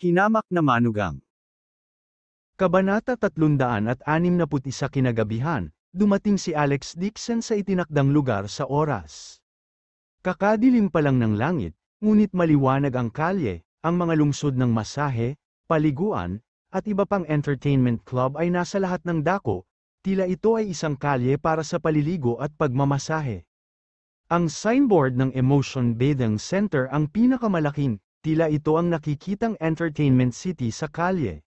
Hinamak na manugang. Kabanata 361 kinagabihan, dumating si Alex Dixon sa itinakdang lugar sa oras. Kakadilim pa lang ng langit, ngunit maliwanag ang kalye, ang mga lungsod ng masahe, paliguan, at iba pang entertainment club ay nasa lahat ng dako, tila ito ay isang kalye para sa paliligo at pagmamasahe. Ang signboard ng Emotion Bathing Center ang pinakamalaking, tila ito ang nakikitang entertainment city sa kalye.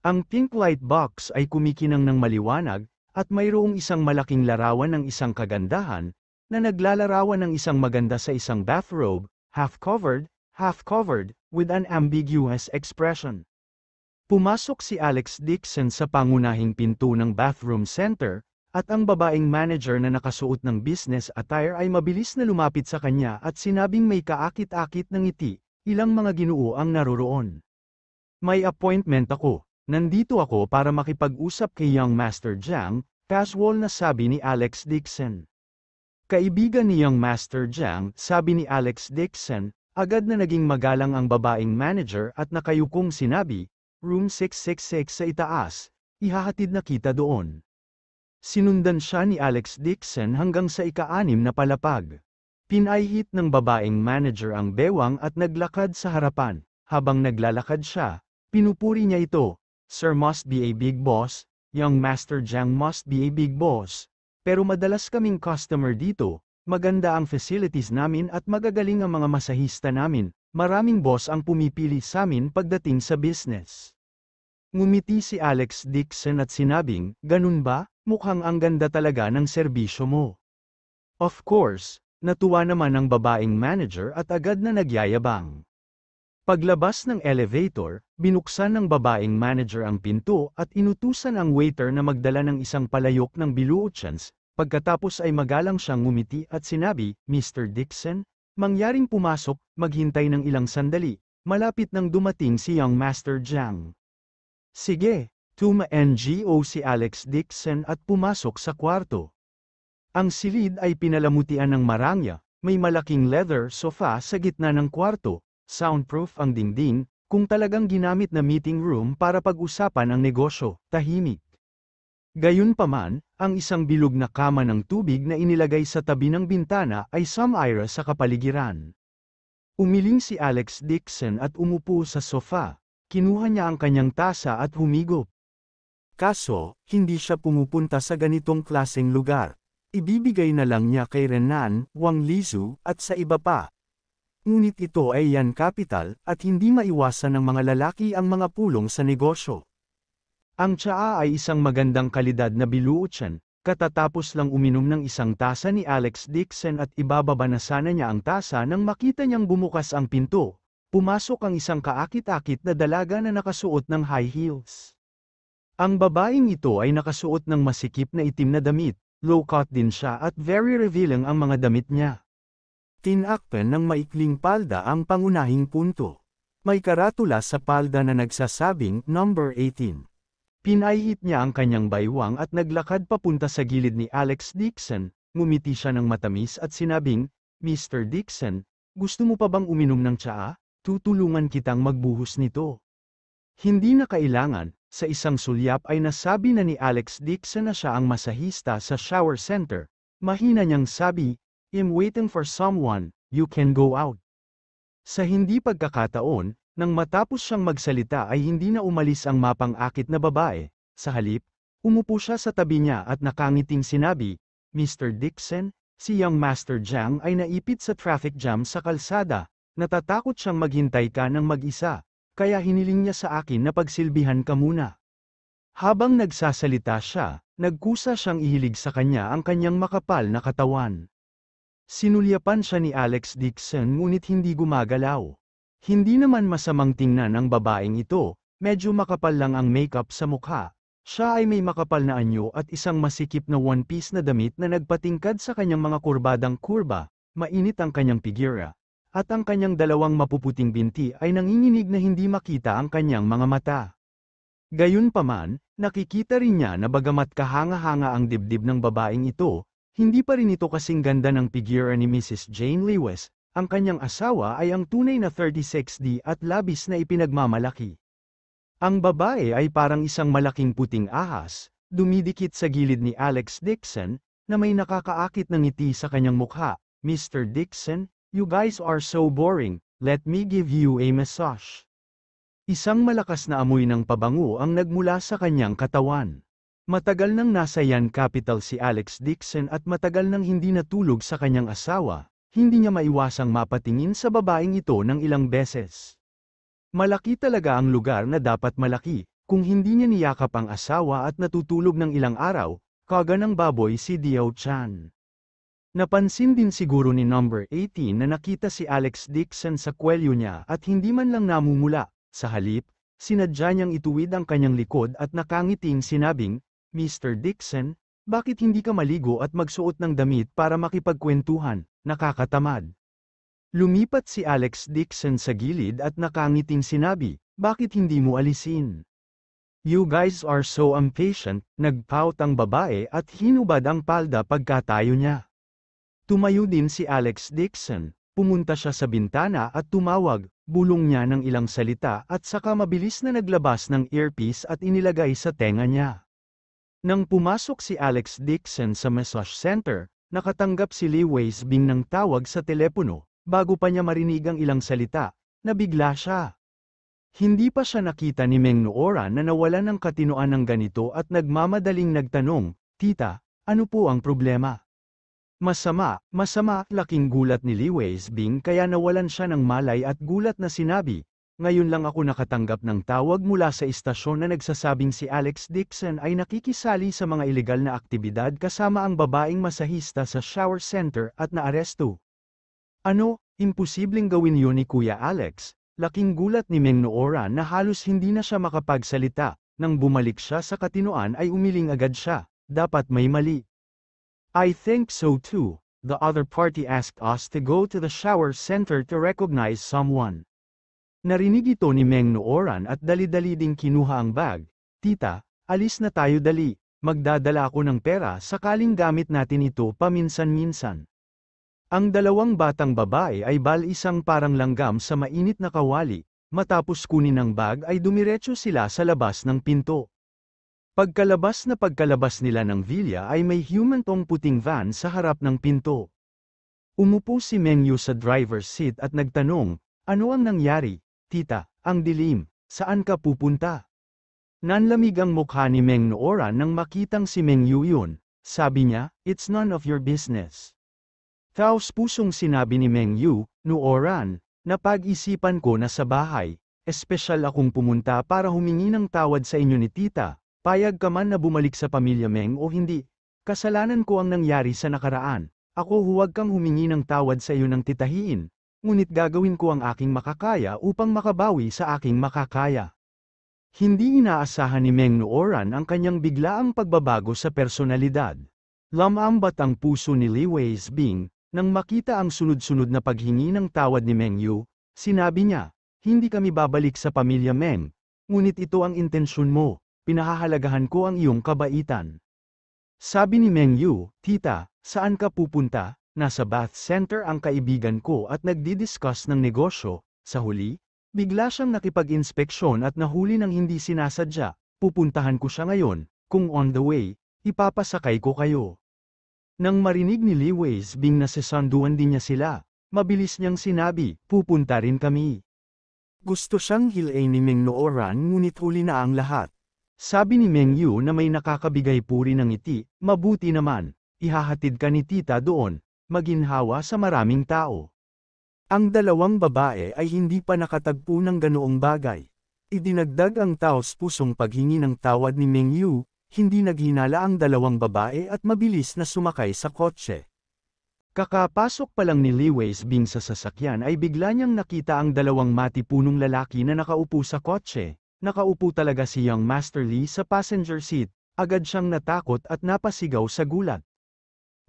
Ang pink light box ay kumikinang ng maliwanag, at mayroong isang malaking larawan ng isang kagandahan, na naglalarawan ng isang maganda sa isang bathrobe, half-covered, with an ambiguous expression. Pumasok si Alex Dixon sa pangunahing pinto ng bathroom center, at ang babaeng manager na nakasuot ng business attire ay mabilis na lumapit sa kanya at sinabing may kaakit-akit ng ngiti. Ilang mga ginoo ang naroroon. May appointment ako. Nandito ako para makipag-usap kay Young Master Jiang, casual na sabi ni Alex Dixon. Kaibigan ni Young Master Jiang, sabi ni Alex Dixon, agad na naging magalang ang babaeng manager at nakayukong sinabi, Room 666 sa itaas, ihahatid na kita doon. Sinundan siya ni Alex Dixon hanggang sa ika-6 na palapag. Pinaihit ng babaeng manager ang bewang at naglakad sa harapan. Habang naglalakad siya, pinupuri niya ito, Sir must be a big boss, Young Master Jiang must be a big boss. Pero madalas kaming customer dito, maganda ang facilities namin at magagaling ang mga masahista namin, maraming boss ang pumipili sa amin pagdating sa business. Ngumiti si Alex Dixon at sinabing, ganun ba? Mukhang ang ganda talaga ng serbisyo mo. Of course. Natuwa naman ang babaeng manager at agad na nagyayabang. Paglabas ng elevator, binuksan ng babaeng manager ang pinto at inutusan ang waiter na magdala ng isang palayok ng biluotsans, pagkatapos ay magalang siyang ngumiti at sinabi, Mr. Dixon, mangyaring pumasok, maghintay ng ilang sandali, malapit nang dumating si Young Master Jiang. Sige, tuma-ngo si Alex Dixon at pumasok sa kwarto. Ang silid ay pinalamutian ng marangya, may malaking leather sofa sa gitna ng kwarto, soundproof ang dingding, kung talagang ginamit na meeting room para pag-usapan ang negosyo, tahimik. Gayunpaman, ang isang bilog na kama ng tubig na inilagay sa tabi ng bintana ay sumira sa kapaligiran. Umiling si Alex Dixon at umupo sa sofa, kinuha niya ang kanyang tasa at humigop. Kaso, hindi siya pumupunta sa ganitong klaseng lugar. Ibibigay na lang niya kay Renan, Wang Lizu, at sa iba pa. Ngunit ito ay yan capital, at hindi maiwasan ng mga lalaki ang mga pulong sa negosyo. Ang tsaa ay isang magandang kalidad na biluotsan, katatapos lang uminom ng isang tasa ni Alex Dixon at ibababa na sana niya ang tasa nang makita niyang bumukas ang pinto. Pumasok ang isang kaakit-akit na dalaga na nakasuot ng high heels. Ang babaeng ito ay nakasuot ng masikip na itim na damit. Low-cut din siya at very revealing ang mga damit niya. Tinakpan ng maikling palda ang pangunahing punto. May karatula sa palda na nagsasabing number 18. Pinaihit niya ang kanyang baywang at naglakad papunta sa gilid ni Alex Dixon, ngumiti siya ng matamis at sinabing, Mr. Dixon, gusto mo pa bang uminom ng tsaa? Tutulungan kitang magbuhos nito. Hindi na kailangan. Sa isang sulyap ay nasabi na ni Alex Dixon na siya ang masahista sa shower center. Mahina niyang sabi, I'm waiting for someone, you can go out. Sa hindi pagkakataon, nang matapos siyang magsalita ay hindi na umalis ang mapang-akit na babae. Sa halip, umupo siya sa tabi niya at nakangiting sinabi, Mr. Dixon, si Young Master Jiang ay naipit sa traffic jam sa kalsada. Natatakot siyang maghintay ka ng mag-isa. Kaya hiniling niya sa akin na pagsilbihan ka muna. Habang nagsasalita siya, nagkusa siyang ihilig sa kanya ang kanyang makapal na katawan. Sinulyapan siya ni Alex Dixon ngunit hindi gumagalaw. Hindi naman masamang tingnan ang babaeng ito, medyo makapal lang ang makeup sa mukha. Siya ay may makapal na anyo at isang masikip na one-piece na damit na nagpatingkad sa kanyang mga kurbadang kurba, mainit ang kanyang figura. At ang kanyang dalawang mapuputing binti ay nanginginig na hindi makita ang kanyang mga mata. Gayunpaman, nakikita rin niya na bagamat kahanga-hanga ang dibdib ng babaeng ito, hindi pa rin ito kasing ganda ng figura ni Mrs. Jane Lewis, ang kanyang asawa ay ang tunay na 36D at labis na ipinagmamalaki. Ang babae ay parang isang malaking puting ahas, dumidikit sa gilid ni Alex Dixon, na may nakakaakit na ngiti sa kanyang mukha. Mr. Dixon, you guys are so boring, let me give you a massage. Isang malakas na amoy ng pabango ang nagmula sa kanyang katawan. Matagal nang nasa Yan Capital si Alex Dixon at matagal nang hindi natulog sa kanyang asawa, hindi niya maiwasang mapatingin sa babaeng ito ng ilang beses. Malaki talaga ang lugar na dapat malaki, kung hindi niya niyakap ang asawa at natutulog ng ilang araw, kaga ng baboy si Diao Chan. Napansin din siguro ni number 18 na nakita si Alex Dixon sa kwelyo niya at hindi man lang namumula, sa halip, sinadya niyang ituwid ang kanyang likod at nakangiting sinabing, Mr. Dixon, bakit hindi ka maligo at magsuot ng damit para makipagkwentuhan, nakakatamad. Lumipat si Alex Dixon sa gilid at nakangiting sinabi, bakit hindi mo alisin? You guys are so impatient, nagpout ang babae at hinubad ang palda pagkatayo niya. Tumayo din si Alex Dixon, pumunta siya sa bintana at tumawag, bulong niya ng ilang salita at saka mabilis na naglabas ng earpiece at inilagay sa tenga niya. Nang pumasok si Alex Dixon sa massage center, nakatanggap si Lee Weisbing ng tawag sa telepono. Bago pa niya marinig ang ilang salita, nabigla siya. Hindi pa siya nakita ni Meng Nooran na nawalan ng katinoan ng ganito at nagmamadaling nagtanong, Tita, ano po ang problema? Masama, laking gulat ni Lee Weisbing kaya nawalan siya ng malay at gulat na sinabi, ngayon lang ako nakatanggap ng tawag mula sa istasyon na nagsasabing si Alex Dixon ay nakikisali sa mga ilegal na aktibidad kasama ang babaeng masahista sa shower center at naaresto. Ano, imposibleng gawin yun ni Kuya Alex, laking gulat ni Meng Nooran na halos hindi na siya makapagsalita, nang bumalik siya sa katinoan ay umiling agad siya, dapat may mali. I think so too, the other party asked us to go to the shower center to recognize someone. Narinig ito ni Meng Nooran at dali-dali ding kinuha ang bag, Tita, alis na tayo dali, magdadala ako ng pera sakaling gamit natin ito paminsan-minsan. Ang dalawang batang babae ay isang parang langgam sa mainit na kawali, matapos kunin ang bag ay dumiretso sila sa labas ng pinto. Pagkalabas nila ng villa ay may humantong puting van sa harap ng pinto. Umupo si Meng Yu sa driver's seat at nagtanong, ano ang nangyari, Tita, ang dilim, saan ka pupunta? Nanlamig ang mukha ni Meng Nooran nang makitang si Meng Yu yun, sabi niya, it's none of your business. Taos-pusong sinabi ni Meng Yu, Nooran, napag-isipan ko na sa bahay, espesyal akong pumunta para humingi ng tawad sa inyo ni Tita, payag ka man na bumalik sa pamilya Meng o hindi, kasalanan ko ang nangyari sa nakaraan, ako huwag kang humingi ng tawad sa iyo ng titahiin, ngunit gagawin ko ang aking makakaya upang makabawi sa aking makakaya. Hindi inaasahan ni Meng Nooran ang kanyang biglaang pagbabago sa personalidad. Lamambat ang puso ni Lee Weisbing. Nang makita ang sunod-sunod na paghingi ng tawad ni Meng Yu, sinabi niya, hindi kami babalik sa pamilya Meng, ngunit ito ang intensyon mo, pinahahalagahan ko ang iyong kabaitan. Sabi ni Meng Yu, Tita, saan ka pupunta? Nasa bath center ang kaibigan ko at nagdi-discuss ng negosyo, sa huli, bigla siyang nakipag-inspeksyon at nahuli ng hindi sinasadya, pupuntahan ko siya ngayon, kung on the way, ipapasakay ko kayo. Nang marinig ni Lee Weisbing na sesanduan din niya sila, mabilis niyang sinabi, pupunta rin kami. Gusto siyang hilain ni Meng Nooran ngunit huli na ang lahat. Sabi ni Meng Yu na may nakakabigay puri ng ngiti, mabuti naman, ihahatid ka ni Tita doon, maginhawa sa maraming tao. Ang dalawang babae ay hindi pa nakatagpo ng ganoong bagay. Idinagdag ang taos-pusong paghingi ng tawad ni Meng Yu, hindi naghinala ang dalawang babae at mabilis na sumakay sa kotse. Kakapasok pa lang ni Lee Weisbing sa sasakyan ay bigla niyang nakita ang dalawang matipunong lalaki na nakaupo sa kotse. Nakaupo talaga si Young Master Lee sa passenger seat, agad siyang natakot at napasigaw sa gulat.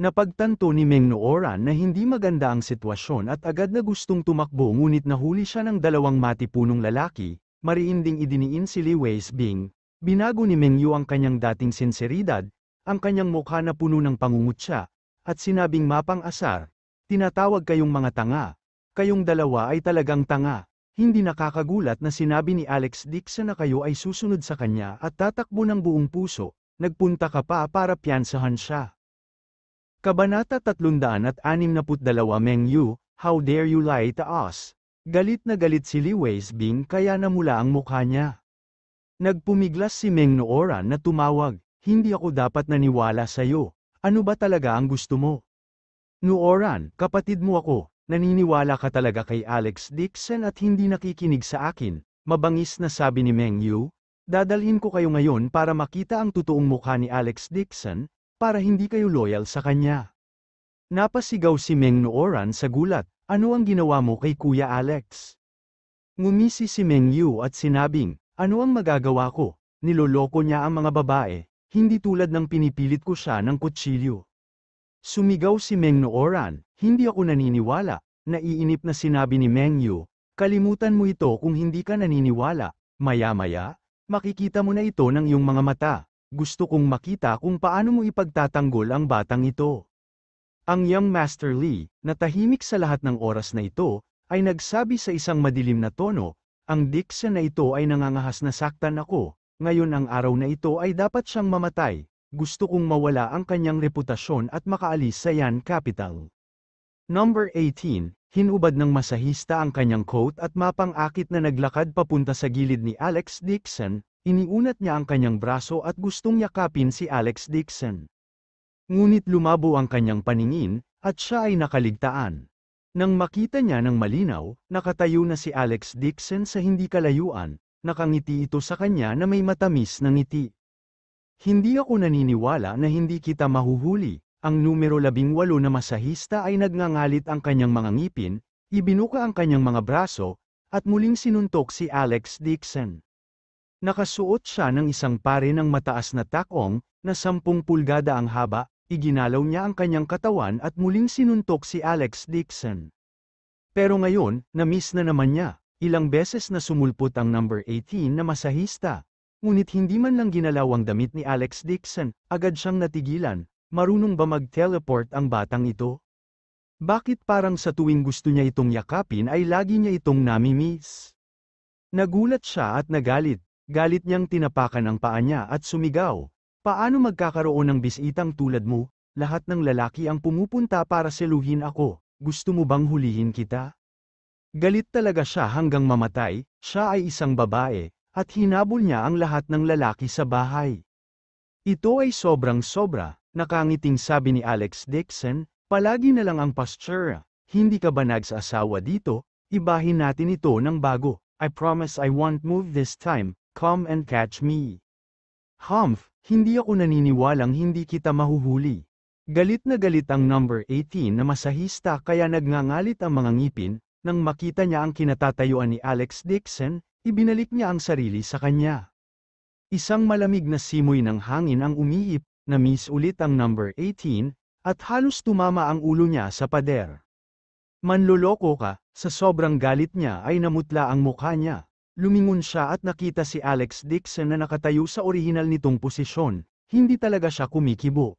Napagtanto ni Meng Nooran na hindi maganda ang sitwasyon at agad na gustong tumakbo ngunit nahuli siya ng dalawang matipunong lalaki, mariinding idiniin si Lee Weisbing. Binago ni Meng Yu ang kanyang dating sinseridad, ang kanyang mukha na puno ng pangungutya, at sinabing mapang-asar, tinatawag kayong mga tanga, kayong dalawa ay talagang tanga. Hindi nakakagulat na sinabi ni Alex Dixon na kayo ay susunod sa kanya at tatakbo ng buong puso, nagpunta ka pa para piyansahan siya. Kabanata 362 Meng Yu, how dare you lie to us? Galit na galit si Li Weisbing kaya namula ang mukha niya. Nagpumiglas si Meng Nooran na tumawag, hindi ako dapat naniwala sa'yo. Ano ba talaga ang gusto mo? Nooran, kapatid mo ako, naniniwala ka talaga kay Alex Dixon at hindi nakikinig sa akin, mabangis na sabi ni Meng Yu. Dadalhin ko kayo ngayon para makita ang totoong mukha ni Alex Dixon, para hindi kayo loyal sa kanya. Napasigaw si Meng Nooran sa gulat, ano ang ginawa mo kay Kuya Alex? Ngumisi si Meng Yu at sinabing, ano ang magagawa ko? Niloloko niya ang mga babae, hindi tulad ng pinipilit ko siya ng kutsilyo. Sumigaw si Meng Nooran, hindi ako naniniwala, naiinip na sinabi ni Meng Yu, kalimutan mo ito kung hindi ka naniniwala, maya-maya, makikita mo na ito ng iyong mga mata, gusto kong makita kung paano mo ipagtatanggol ang batang ito. Ang young Master Li, na tahimik sa lahat ng oras na ito, ay nagsabi sa isang madilim na tono, ang Dixon na ito ay nangangahas na saktan ako, ngayon ang araw na ito ay dapat siyang mamatay, gusto kong mawala ang kanyang reputasyon at makaalis sa Yan Capital. Number 18, hinubad ng masahista ang kanyang coat at mapang-akit na naglakad papunta sa gilid ni Alex Dixon, iniunat niya ang kanyang braso at gustong yakapin si Alex Dixon. Ngunit lumabo ang kanyang paningin, at siya ay nakaligtaan. Nang makita niya ng malinaw, nakatayo na si Alex Dixon sa hindi kalayuan, nakangiti ito sa kanya na may matamis na ngiti. Hindi ako naniniwala na hindi kita mahuhuli, ang numero 18 na masahista ay nagngangalit ang kanyang mga ngipin, ibinuka ang kanyang mga braso, at muling sinuntok si Alex Dixon. Nakasuot siya ng isang pare ng mataas na takong, na 10 pulgada ang haba, iginalaw niya ang kanyang katawan at muling sinuntok si Alex Dixon. Pero ngayon, na-miss na naman niya, ilang beses na sumulpot ang number 18 na masahista. Ngunit hindi man lang ginalaw ang damit ni Alex Dixon, agad siyang natigilan, marunong ba mag-teleport ang batang ito? Bakit parang sa tuwing gusto niya itong yakapin ay lagi niya itong nami-miss? Nagulat siya at nagalit, galit niyang tinapakan ang paa niya at sumigaw. Paano magkakaroon ng bisitang tulad mo? Lahat ng lalaki ang pumupunta para seluhin ako, gusto mo bang hulihin kita? Galit talaga siya hanggang mamatay, siya ay isang babae, at hinabol niya ang lahat ng lalaki sa bahay. Ito ay sobrang sobra, nakangiting sabi ni Alex Dixon, palagi na lang ang posture, hindi ka ba nagsasawa dito, ibahin natin ito ng bago, I promise I won't move this time, come and catch me. Humph, hindi ako naniniwalang hindi kita mahuhuli. Galit na galit ang number 18 na masahista kaya nagngangalit ang mga ngipin, nang makita niya ang kinatatayuan ni Alex Dixon, ibinalik niya ang sarili sa kanya. Isang malamig na simoy ng hangin ang umihip, na-miss ulit ang number 18, at halos tumama ang ulo niya sa pader. Manloloko ka, sa sobrang galit niya ay namutla ang mukha niya. Lumingon siya at nakita si Alex Dixon na nakatayo sa orihinal nitong posisyon, hindi talaga siya kumikibo.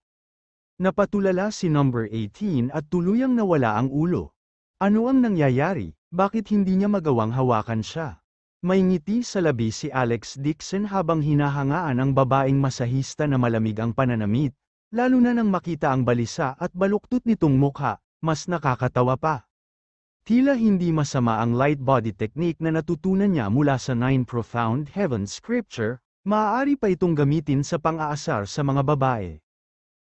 Napatulala si number 18 at tuluyang nawala ang ulo. Ano ang nangyayari? Bakit hindi niya magawang hawakan siya? May ngiti sa labi si Alex Dixon habang hinahangaan ang babaeng masahista na malamig ang pananamit, lalo na nang makita ang balisa at baluktot nitong mukha, mas nakakatawa pa. Tila hindi masama ang light body technique na natutunan niya mula sa 9 Profound Heaven Scripture, maaari pa itong gamitin sa pang-aasar sa mga babae.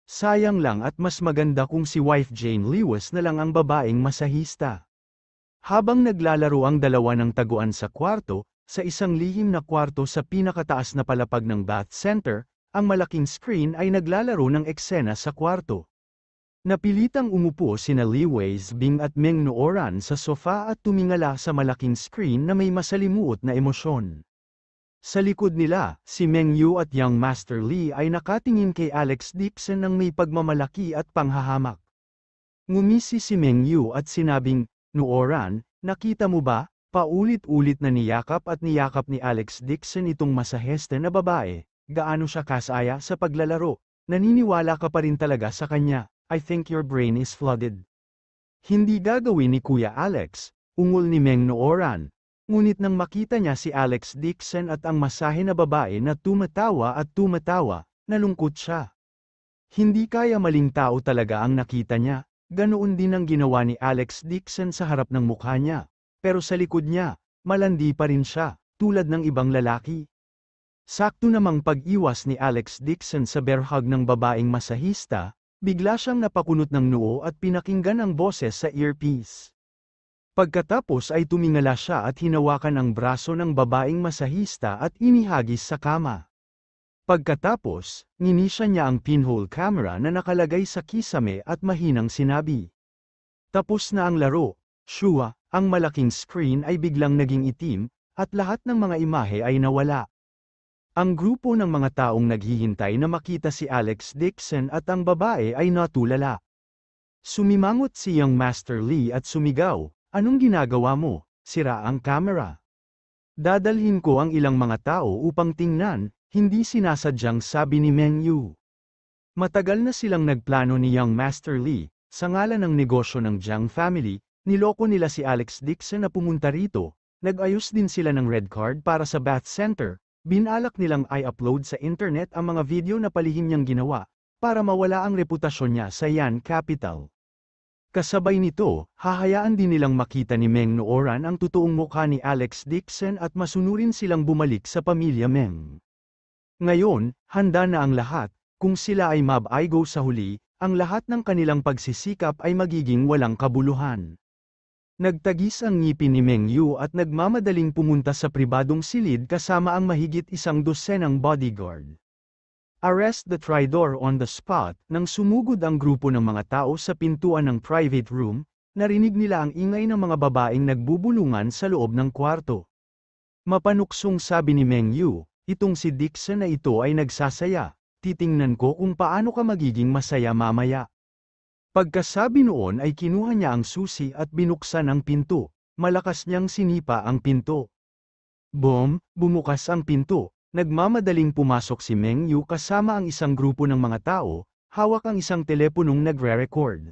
Sayang lang at mas maganda kung si wife Jane Lewis na lang ang babaeng masahista. Habang naglalaro ang dalawa ng taguan sa kwarto, sa isang lihim na kwarto sa pinakataas na palapag ng bath center, ang malaking screen ay naglalaro ng eksena sa kwarto. Napilitang umupo sina Li Weisbing at Meng Nooran sa sofa at tumingala sa malaking screen na may masalimuot na emosyon. Sa likod nila, si Meng Yu at young Master Li ay nakatingin kay Alex Dixon ng may pagmamalaki at panghahamak. Ngumisi si Meng Yu at sinabing, Nooran, nakita mo ba? Paulit-ulit na niyakap ni Alex Dixon itong masaheste na babae, gaano siya kasaya sa paglalaro, naniniwala ka pa rin talaga sa kanya. I think your brain is flooded. Hindi gagawin ni Kuya Alex, ungol ni Meng Nooran. Ngunit nang makita niya si Alex Dixon at ang masahe na babae na tumatawa at tumatawa, nalungkot siya. Hindi kaya maling tao talaga ang nakita niya, ganoon din ang ginawa ni Alex Dixon sa harap ng mukha niya. Pero sa likod niya, malandi pa rin siya, tulad ng ibang lalaki. Sakto namang pag-iwas ni Alex Dixon sa bear hug ng babaeng masahista, bigla siyang napakunot ng noo at pinakinggan ang boses sa earpiece. Pagkatapos ay tumingala siya at hinawakan ang braso ng babaeng masahista at inihagis sa kama. Pagkatapos, nginisya niya ang pinhole camera na nakalagay sa kisame at mahinang sinabi. Tapos na ang laro, Shua, ang malaking screen ay biglang naging itim, at lahat ng mga imahe ay nawala. Ang grupo ng mga taong naghihintay na makita si Alex Dixon at ang babae ay natulala. Sumimangot si Young Master Lee at sumigaw, "Anong ginagawa mo? Sira ang camera." "Dadalhin ko ang ilang mga tao upang tingnan," hindi sinasadyang sabi ni Meng Yu. Matagal na silang nagplano ni Young Master Lee, sa ngalan ng negosyo ng Jiang family, niloko nila si Alex Dixon na pumunta rito, nag-ayos din sila ng red card para sa Bath Center, binalak nilang i-upload sa internet ang mga video na palihim niyang ginawa, para mawala ang reputasyon niya sa Yan Capital. Kasabay nito, hahayaan din nilang makita ni Meng Nooran ang totoong mukha ni Alex Dixon at masunurin silang bumalik sa pamilya Meng. Ngayon, handa na ang lahat, kung sila ay mab-aigo sa huli, ang lahat ng kanilang pagsisikap ay magiging walang kabuluhan. Nagtagis ang ngipin ni Meng Yu at nagmamadaling pumunta sa pribadong silid kasama ang mahigit 100 bodyguard. Arrest the Tridor on the spot. Nang sumugod ang grupo ng mga tao sa pintuan ng private room, narinig nila ang ingay ng mga babaeng nagbubulungan sa loob ng kwarto. Mapanuksong sabi ni Meng Yu, "Itong si Dixon na ito ay nagsasaya, titingnan ko kung paano ka magiging masaya mamaya." Pagkasabi noon ay kinuha niya ang susi at binuksan ang pinto, malakas niyang sinipa ang pinto. Boom, bumukas ang pinto. Nagmamadaling pumasok si Meng Yu kasama ang isang grupo ng mga tao, hawak ang isang teleponong nagre-record.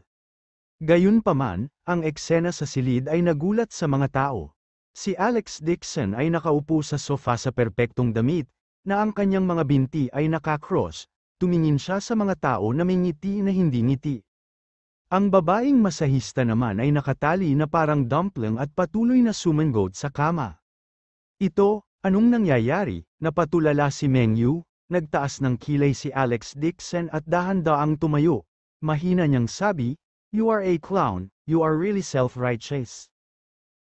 Gayunpaman, ang eksena sa silid ay nagulat sa mga tao. Si Alex Dixon ay nakaupo sa sofa sa perpektong damit, na ang kanyang mga binti ay nakakross, tumingin siya sa mga tao na may ngiti na hindi ngiti. Ang babaeng masahista naman ay nakatali na parang dumpling at patuloy na sumanggod sa kama. "Ito, anong nangyayari?" Napatulala si Meng Yu, nagtaas ng kilay si Alex Dixon at dahan-daang tumayo. Mahina niyang sabi, "You are a clown, you are really self-righteous."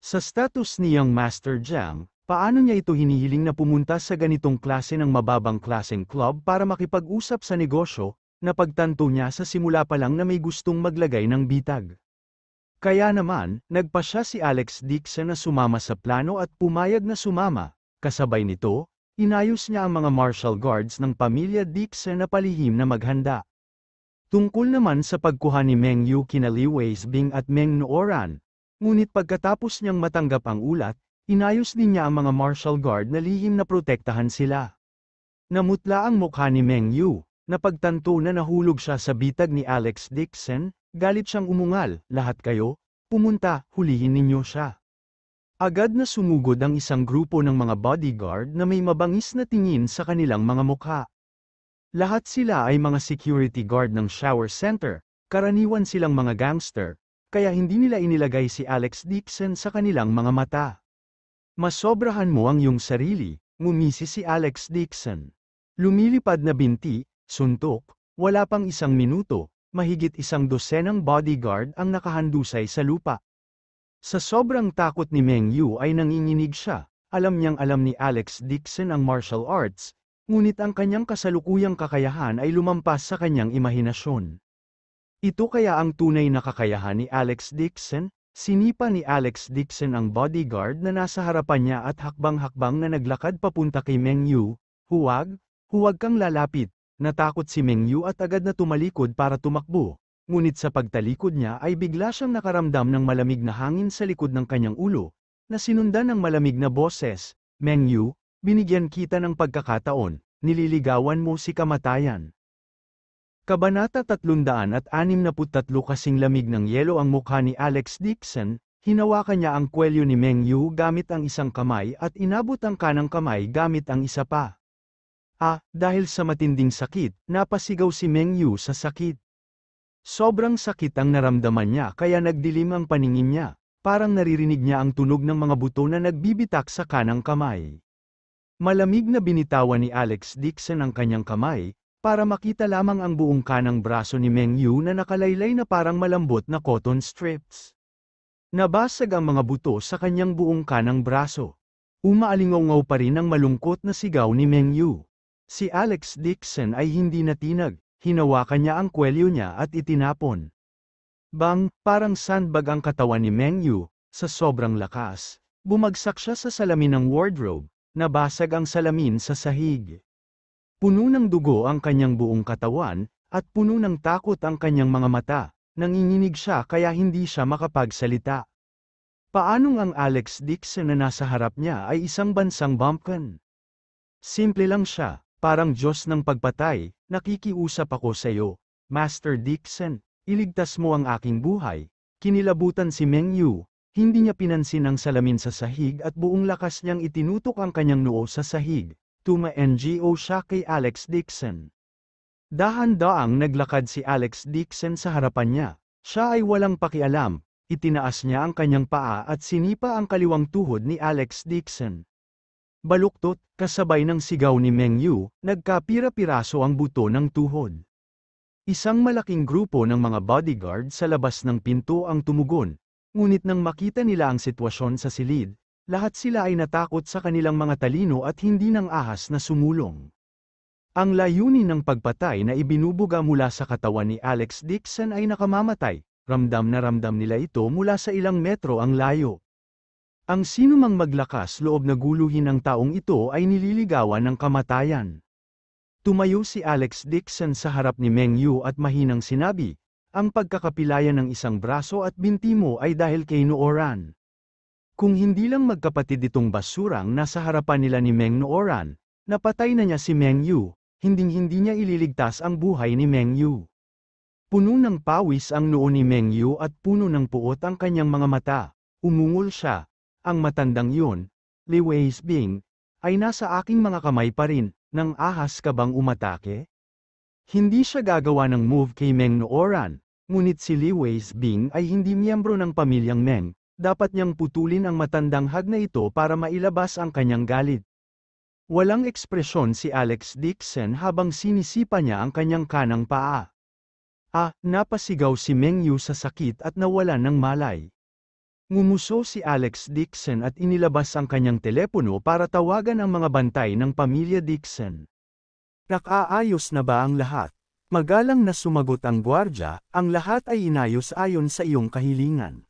Sa status ni Young Master Jiang, paano niya ito hinihiling na pumunta sa ganitong klase ng mababang klaseng club para makipag-usap sa negosyo, napagtanto niya sa simula pa lang na may gustong maglagay ng bitag. Kaya naman, nagpasya si Alex Dixon na sumama sa plano at pumayag na sumama. Kasabay nito, inayos niya ang mga martial guards ng pamilya Dixon na palihim na maghanda. Tungkol naman sa pagkuha ni Meng Yu kina Li Weisbing at Meng Nooran, ngunit pagkatapos niyang matanggap ang ulat, inayos din niya ang mga martial guard na lihim na protektahan sila. Namutla ang mukha ni Meng Yu, napagtanto na nahulog siya sa bitag ni Alex Dixon, galit siyang umungal, "Lahat kayo, pumunta, hulihin ninyo siya." Agad na sumugod ang isang grupo ng mga bodyguard na may mabangis na tingin sa kanilang mga mukha. Lahat sila ay mga security guard ng shower center, karaniwan silang mga gangster, kaya hindi nila inilagay si Alex Dixon sa kanilang mga mata. "Masobrahan mo ang iyong sarili," ngumisi si Alex Dixon. Lumilipad na binti, suntok, wala pang 1 minuto, mahigit 100 bodyguard ang nakahandusay sa lupa. Sa sobrang takot ni Meng Yu ay nanginginig siya, alam niyang alam ni Alex Dixon ang martial arts, ngunit ang kanyang kasalukuyang kakayahan ay lumampas sa kanyang imahinasyon. Ito kaya ang tunay na kakayahan ni Alex Dixon? Sinipa ni Alex Dixon ang bodyguard na nasa harapan niya at hakbang-hakbang na naglakad papunta kay Meng Yu. "Huwag, huwag kang lalapit." Natakot si Meng Yu at agad na tumalikod para tumakbo. Ngunit sa pagtalikod niya ay bigla siyang nakaramdam ng malamig na hangin sa likod ng kanyang ulo, na sinundan ng malamig na boses, "Meng Yu, binigyan kita ng pagkakataon, nililigawan mo si kamatayan." Kabanata 363 kasing lamig ng yelo ang mukha ni Alex Dixon, hinawakan niya ang kwelyo ni Meng Yu gamit ang isang kamay at inabot ang kanang kamay gamit ang isa pa. Dahil sa matinding sakit, napasigaw si Meng Yu sa sakit. Sobrang sakit ang naramdaman niya kaya nagdilim ang paningin niya, parang naririnig niya ang tunog ng mga buto na nagbibitak sa kanang kamay. Malamig na binitawan ni Alex Dixon ang kanyang kamay, para makita lamang ang buong kanang braso ni Meng Yu na nakalaylay na parang malambot na cotton strips. Nabasag ang mga buto sa kanyang buong kanang braso. Umaalingaw pa rin ang malungkot na sigaw ni Meng Yu. Si Alex Dixon ay hindi natinag, hinawakan niya ang kwelyo niya at itinapon. Bang, parang sandbag ang katawan ni Meng Yu, sa sobrang lakas. Bumagsak siya sa salamin ng wardrobe, nabasag ang salamin sa sahig. Puno ng dugo ang kanyang buong katawan, at puno ng takot ang kanyang mga mata. Nanginginig siya kaya hindi siya makapagsalita. Paanong ang Alex Dixon na nasa harap niya ay isang bansang bumpkin? Simple lang siya, parang Diyos ng pagpatay, nakikiusap ako sa iyo, Master Dixon, iligtas mo ang aking buhay. Kinilabutan si Meng Yu, hindi niya pinansin ang salamin sa sahig at buong lakas niyang itinutok ang kanyang noo sa sahig. Tuma-ngo siya kay Alex Dixon. Dahan-daang naglakad si Alex Dixon sa harapan niya. Siya ay walang pakialam, itinaas niya ang kanyang paa at sinipa ang kaliwang tuhod ni Alex Dixon. Baluktot, kasabay ng sigaw ni Meng Yu, nagkapira-piraso ang buto ng tuhod. Isang malaking grupo ng mga bodyguard sa labas ng pinto ang tumugon, ngunit nang makita nila ang sitwasyon sa silid, lahat sila ay natakot sa kanilang mga talino at hindi nang ahas na sumulong. Ang layunin ng pagpatay na ibinubuga mula sa katawan ni Alex Dixon ay nakamamatay, ramdam na ramdam nila ito mula sa ilang metro ang layo. Ang sinumang maglakas loob na guluhin ang taong ito ay nililigawan ng kamatayan. Tumayo si Alex Dixon sa harap ni Meng Yu at mahinang sinabi, ang pagkakapilayan ng isang braso at binti mo ay dahil kay Nooran. Kung hindi lang magkapatid itong basurang nasa harapan nila ni Meng Nooran, napatay na niya si Meng Yu, hinding-hindi niya ililigtas ang buhay ni Meng Yu. Puno ng pawis ang noo ni Meng Yu at puno ng puot ang kanyang mga mata. Umungol siya. Ang matandang yun, Li Weisbing, ay nasa aking mga kamay pa rin, nang ahas ka bang umatake? Hindi siya gagawa ng move kay Meng Nooran, ngunit si Li Weisbing ay hindi miyembro ng pamilyang Meng, dapat niyang putulin ang matandang hag na ito para mailabas ang kanyang galit. Walang ekspresyon si Alex Dixon habang sinisipa niya ang kanyang kanang paa. Napasigaw si Meng Yu sa sakit at nawalan ng malay. Ngumuso si Alex Dixon at inilabas ang kanyang telepono para tawagan ang mga bantay ng pamilya Dixon. Nakaayos na ba ang lahat? Magalang na sumagot ang gwardya, ang lahat ay inayos ayon sa iyong kahilingan.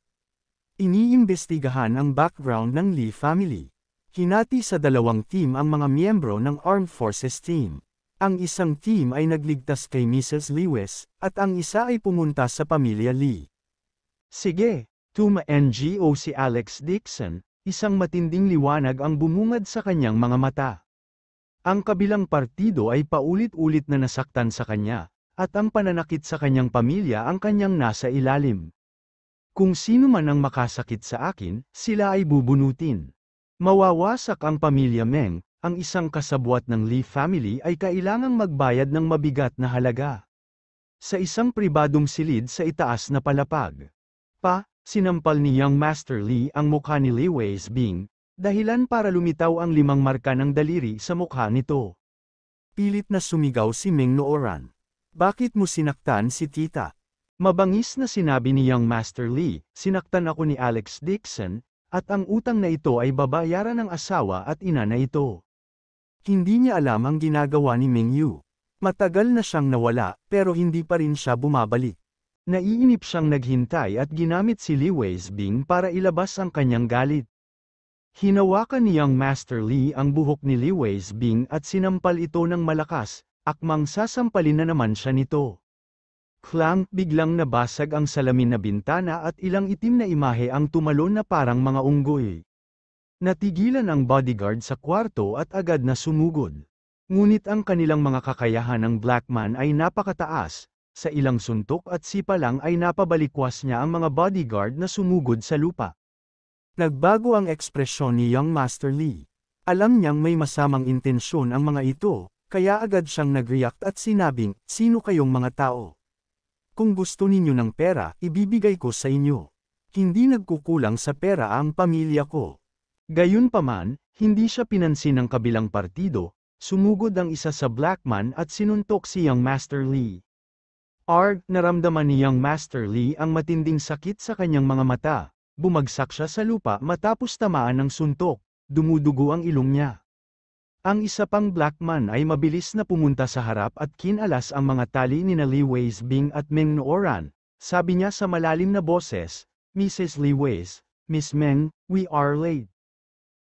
Iniimbestigahan ang background ng Lee family. Hinati sa dalawang team ang mga miyembro ng Armed Forces team. Ang isang team ay nagligtas kay Mrs. Lewis, at ang isa ay pumunta sa pamilya Lee. Sige, tuma-ngo si Alex Dixon, isang matinding liwanag ang bumungad sa kanyang mga mata. Ang kabilang partido ay paulit-ulit na nasaktan sa kanya, at ang pananakit sa kanyang pamilya ang kanyang nasa ilalim. Kung sino man ang makasakit sa akin, sila ay bubunutin. Mawawasak ang pamilya Meng, ang isang kasabwat ng Lee family ay kailangang magbayad ng mabigat na halaga. Sa isang pribadong silid sa itaas na palapag. Sinampal ni Young Master Lee ang mukha ni Li Weisbing, dahilan para lumitaw ang 5 marka ng daliri sa mukha nito. Pilit na sumigaw si Meng Nooran. Bakit mo sinaktan si tita? Mabangis na sinabi ni Young Master Lee, sinaktan ako ni Alex Dixon, at ang utang na ito ay babayaran ng asawa at ina na ito. Hindi niya alam ang ginagawa ni Meng Yu. Matagal na siyang nawala, pero hindi pa rin siya bumabalik. Naiinip siyang naghintay at ginamit si Li Weisbing para ilabas ang kanyang galit. Hinawakan ni Young Master Lee ang buhok ni Li Weisbing at sinampal ito ng malakas, akmang sasampalin na naman siya nito. Klang, biglang nabasag ang salamin na bintana at ilang itim na imahe ang tumalon na parang mga unggoy. Natigilan ang bodyguard sa kwarto at agad na sumugod. Ngunit ang kanilang mga kakayahan ng Blackman ay napakataas, sa ilang suntok at sipa lang ay napabalikwas niya ang mga bodyguard na sumugod sa lupa. Nagbago ang ekspresyon ni Young Master Lee. Alam niyang may masamang intensyon ang mga ito, kaya agad siyang nag-react at sinabing, "Sino kayong mga tao? Kung gusto ninyo ng pera, ibibigay ko sa inyo. Hindi nagkukulang sa pera ang pamilya ko." Gayunpaman, hindi siya pinansin ng kabilang partido, sumugod ang isa sa Blackman at sinuntok si Young Master Lee. Naramdaman ni Young Master Lee ang matinding sakit sa kanyang mga mata. Bumagsak siya sa lupa matapos tamaan ng suntok, dumudugo ang ilong niya. Ang isa pang Blackman ay mabilis na pumunta sa harap at kinalas ang mga tali ni Li Weisbing at Meng Nooran. Sabi niya sa malalim na boses, "Mrs. Li Weis, Miss Meng, we are late."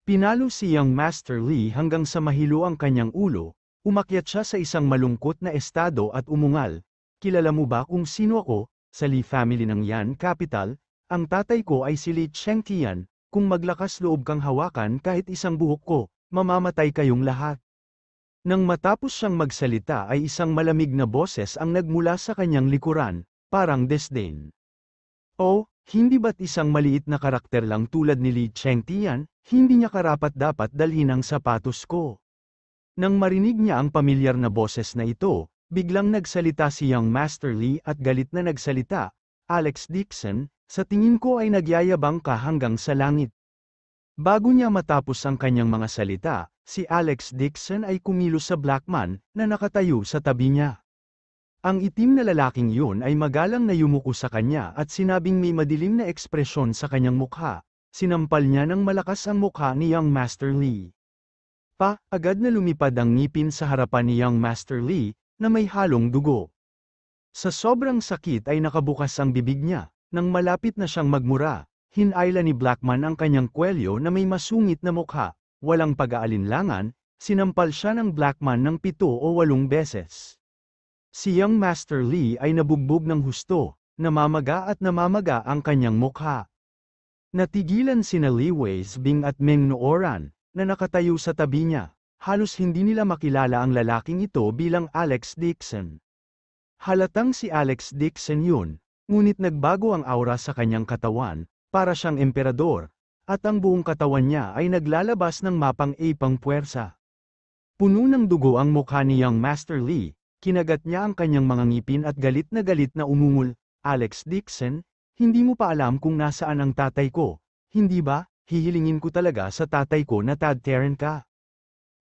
Pinalo si Young Master Lee hanggang sa mahilo ang kanyang ulo, umakyat siya sa isang malungkot na estado at umungal. "Kilala mo ba kung sino ako? Sa Lee family ng Yan Capital, ang tatay ko ay si Lee Chengtian. Kung maglakas loob kang hawakan kahit isang buhok ko, mamamatay kayong lahat." Nang matapos siyang magsalita ay isang malamig na boses ang nagmula sa kanyang likuran, parang desdén. "Oh, hindi ba't isang maliit na karakter lang tulad ni Lee Chengtian, hindi niya karapat-dapat dalhin ang sapatos ko." Nang marinig niya ang pamilyar na boses na ito, biglang nagsalita si Young Master Lee at galit na nagsalita, "Alex Dixon, sa tingin ko ay nagyayabang ka hanggang sa langit." Bago niya matapos ang kanyang mga salita, si Alex Dixon ay kumilos sa Blackman, na nakatayo sa tabi niya. Ang itim na lalaking yun ay magalang na yumuko sa kanya at sinabing may madilim na ekspresyon sa kanyang mukha. Sinampal niya ng malakas ang mukha ni Young Master Lee. Agad na lumipad ang ngipin sa harapan ni Young Master Lee, na may halong dugo. Sa sobrang sakit ay nakabukas ang bibig niya. Nang malapit na siyang magmura, hinayla ni Blackman ang kanyang kwelyo na may masungit na mukha. Walang pag-aalinlangan, sinampal siya ng Blackman ng 7 o 8 beses. Si Young Master Lee ay nabugbog ng husto, namamaga ang kanyang mukha. Natigilan sina Li Weisbing at Meng Nooran, na nakatayo sa tabi niya. Halos hindi nila makilala ang lalaking ito bilang Alex Dixon. Halatang si Alex Dixon yun, ngunit nagbago ang aura sa kanyang katawan, para siyang emperador, at ang buong katawan niya ay naglalabas ng mapang-ipang puwersa. Puno ng dugo ang mukha ni Young Master Lee, kinagat niya ang kanyang mga ngipin at galit na umungol, "Alex Dixon, hindi mo pa alam kung nasaan ang tatay ko, hindi ba? Hihilingin ko talaga sa tatay ko na tadtaran ka."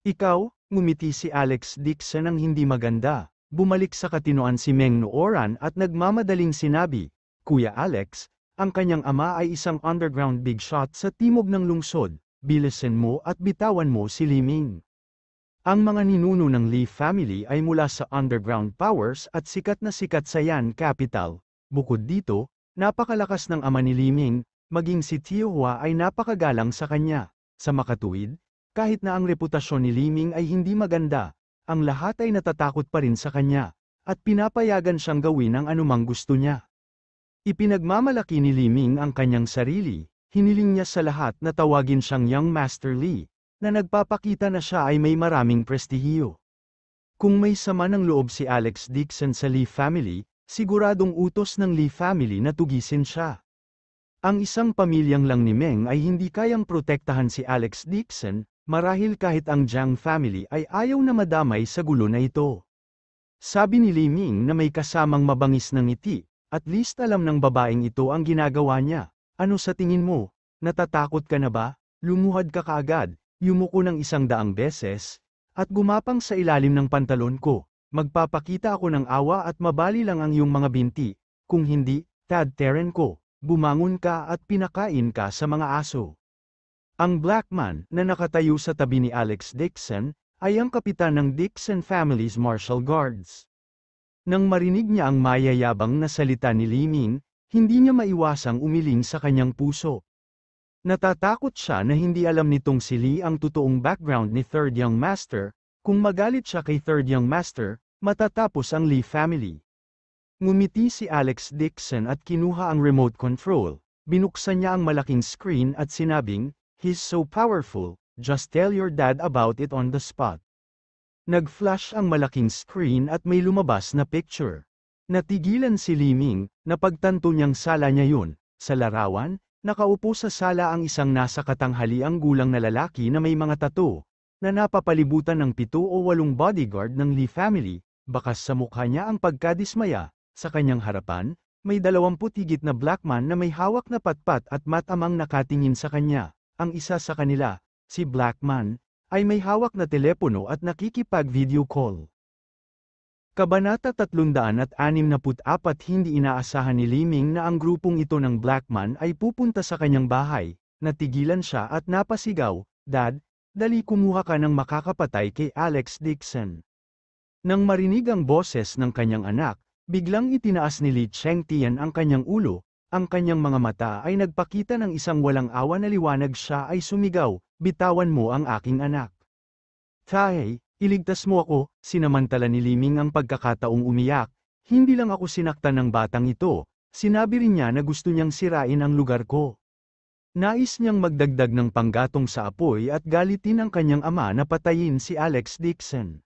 "Ikaw?" ngumiti si Alex Dixon ng hindi maganda. Bumalik sa katinoan si Meng Nooran at nagmamadaling sinabi, "Kuya Alex, ang kanyang ama ay isang underground big shot sa timog ng lungsod, bilisan mo at bitawan mo si Li Ming." Ang mga ninuno ng Lee family ay mula sa underground powers at sikat sa Yan Capital. Bukod dito, napakalakas ng ama ni Li Ming, maging si Tio Hua ay napakagalang sa kanya. Sa makatuwid, kahit na ang reputasyon ni Li Ming ay hindi maganda, ang lahat ay natatakot pa rin sa kanya, at pinapayagan siyang gawin ang anumang gusto niya. Ipinagmamalaki ni Li Ming ang kanyang sarili, hiniling niya sa lahat na tawagin siyang Young Master Lee, na nagpapakita na siya ay may maraming prestihiyo. Kung may sama ng loob si Alex Dixon sa Lee family, siguradong utos ng Lee family na tugisin siya. Ang isang pamilyang lang ni Meng ay hindi kayang protektahan si Alex Dixon, marahil kahit ang Jiang family ay ayaw na madamay sa gulo na ito. Sabi ni Li Ming na may kasamang mabangis na ngiti, "At least alam ng babaeng ito ang ginagawa niya. Ano sa tingin mo? Natatakot ka na ba?" Lumuhad ka kaagad, yumuko ng 100 beses, at gumapang sa ilalim ng pantalon ko. Magpapakita ako ng awa at mabali lang ang iyong mga binti, kung hindi, tadtaran ko. Bumangon ka at pinakain ka sa mga aso. Ang Blackman, na nakatayo sa tabi ni Alex Dixon, ay ang kapitan ng Dixon family's martial guards. Nang marinig niya ang mayayabang na salita ni Li Ming, hindi niya maiwasang umiling sa kanyang puso. Natatakot siya na hindi alam nitong si Lee ang totoong background ni Third Young Master. Kung magalit siya kay Third Young Master, matatapos ang Lee family. Ngumiti si Alex Dixon at kinuha ang remote control. Binuksan niya ang malaking screen at sinabing, "He's so powerful, just tell your dad about it on the spot." Nag-flash ang malaking screen at may lumabas na picture. Natigilan si Liming, napagtanto niyang sala niya yun. Sa larawan, nakaupo sa sala ang isang nasa katanghaliang gulang na lalaki na may mga tattoo, na napapalibutan ng 7 o 8 bodyguard ng Lee family. Bakas sa mukha niya ang pagkadismaya. Sa kanyang harapan, may 20 higit na black man na may hawak na patpat at matamang nakatingin sa kanya. Ang isa sa kanila, si Black Man, ay may hawak na telepono at nakikipag-video call. Kabanata 364. Hindi inaasahan ni Liming na ang grupong ito ng Black Man ay pupunta sa kanyang bahay. Natigilan siya at napasigaw, "Dad, dali kumuha ka ng makakapatay kay Alex Dixon." Nang marinig ang boses ng kanyang anak, biglang itinaas ni Li Chengtian ang kanyang ulo, ang kanyang mga mata ay nagpakita ng isang walang awa na liwanag. Siya ay sumigaw, "Bitawan mo ang aking anak. Tay, iligtas mo ako." Sinamantala ni Liming ang pagkakataong umiyak. "Hindi lang ako sinaktan ng batang ito, sinabi rin niya na gusto niyang sirain ang lugar ko." Nais niyang magdagdag ng panggatong sa apoy at galitin ang kanyang ama na patayin si Alex Dixon.